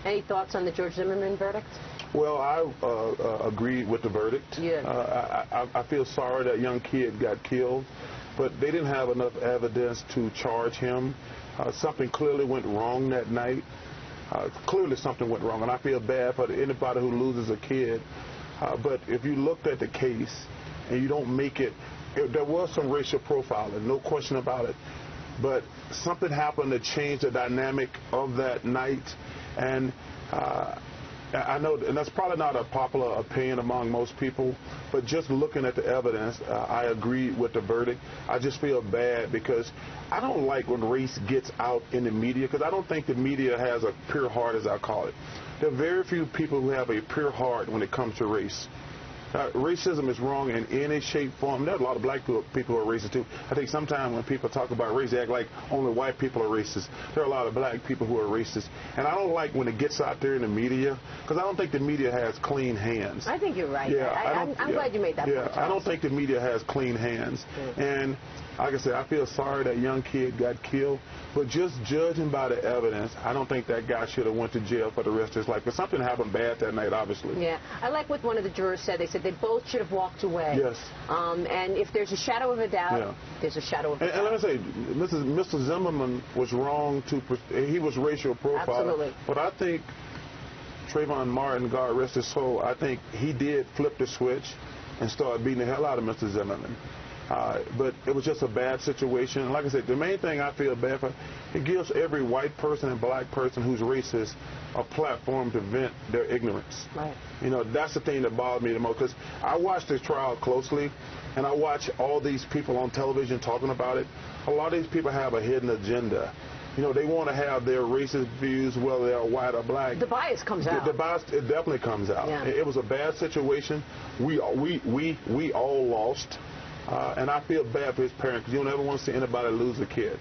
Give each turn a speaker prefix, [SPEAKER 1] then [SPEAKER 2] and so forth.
[SPEAKER 1] Any thoughts on the George Zimmerman verdict?
[SPEAKER 2] Well, I agree with the verdict.
[SPEAKER 1] Yeah.
[SPEAKER 2] I feel sorry that young kid got killed, but they didn't have enough evidence to charge him. Something clearly went wrong that night. Clearly something went wrong, and I feel bad for anybody who loses a kid. But if you looked at the case and you don't make it, there was some racial profiling, no question about it. But something happened to change the dynamic of that night, and I know, and that's probably not a popular opinion among most people, but just looking at the evidence, I agree with the verdict. I just feel bad because I don't like when race gets out in the media, because I don't think the media has a pure heart, as I call it. There are very few people who have a pure heart when it comes to race. Racism is wrong in any shape, form. There are a lot of black people who are racist, too. I think sometimes when people talk about race, they act like only white people are racist. There are a lot of black people who are racist. And I don't like when it gets out there in the media, because I don't think the media has clean hands.
[SPEAKER 1] I think you're right.
[SPEAKER 2] Yeah,
[SPEAKER 1] I'm glad you made that point.
[SPEAKER 2] Yeah, I don't think the media has clean hands. And like I said, I feel sorry that young kid got killed. But just judging by the evidence, I don't think that guy should have went to jail for the rest of his life. But something happened bad that night, obviously.
[SPEAKER 1] Yeah. I like what one of the jurors said. They said they both should have walked away.
[SPEAKER 2] Yes.
[SPEAKER 1] And if there's a shadow of a doubt, there's a shadow of a doubt.
[SPEAKER 2] And let me say, Mr. Zimmerman was wrong he was racial profiling.
[SPEAKER 1] Absolutely.
[SPEAKER 2] But I think Trayvon Martin, God rest his soul, I think he did flip the switch and start beating the hell out of Mr. Zimmerman. But it was just a bad situation. Like I said, the main thing I feel bad for, it gives every white person and black person who's racist a platform to vent their ignorance.
[SPEAKER 1] Right.
[SPEAKER 2] You know, that's the thing that bothered me the most, because I watched this trial closely, and I watch all these people on television talking about it. A lot of these people have a hidden agenda. You know, they want to have their racist views, whether they're white or black.
[SPEAKER 1] The bias comes out.
[SPEAKER 2] The bias, it definitely comes out.
[SPEAKER 1] Yeah.
[SPEAKER 2] It was a bad situation. We all lost. And I feel bad for his parents, because you don't ever want to see anybody lose a kid.